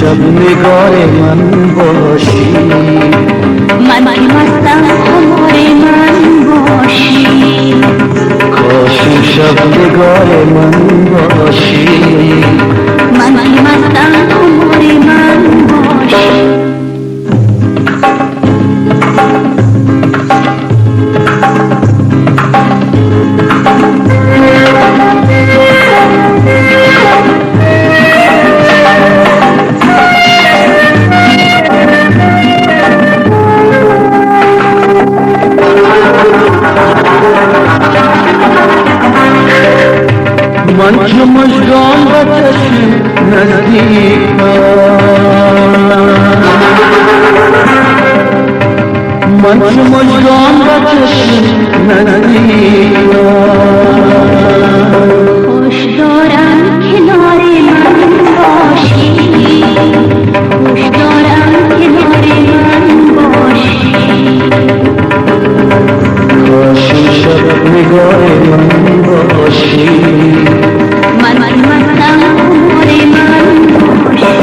شب نگار من باشی، من که مستم خمار من باشی. کاش شب نگار من باشی، من که مستم خمار من باشی. من که مژگان و چشم نزدیکم، من که مژگان و چشم نزدیکم. خوش دارم کنار من باشی، خوش دارم کنار من باشی. کاش شب نگار من باشی، من که مستم خمار من باشی.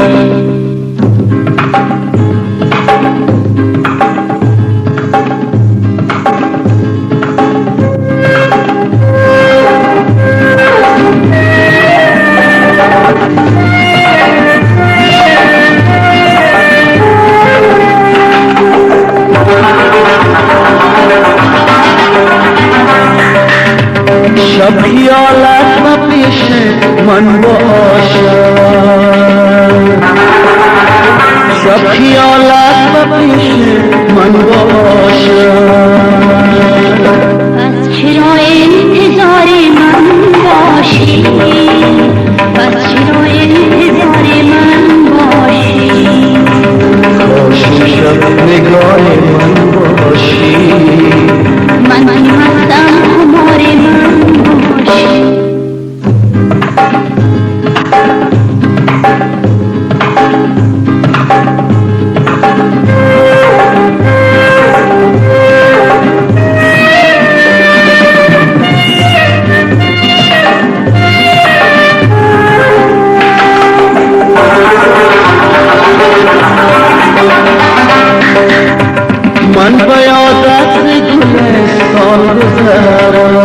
شب خیالت و پیش من باشد، شب خیالت و پیش من باشد. پس چرا انتظار من باشی، پس چرا انتظار من باشی. کاش شب نگار من باشی، من که مستم خمار من باشی. من به یادت گلستان گذرم،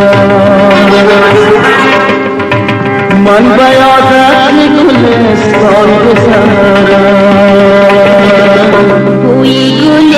من به یادت گلستان گذرم. بوی گل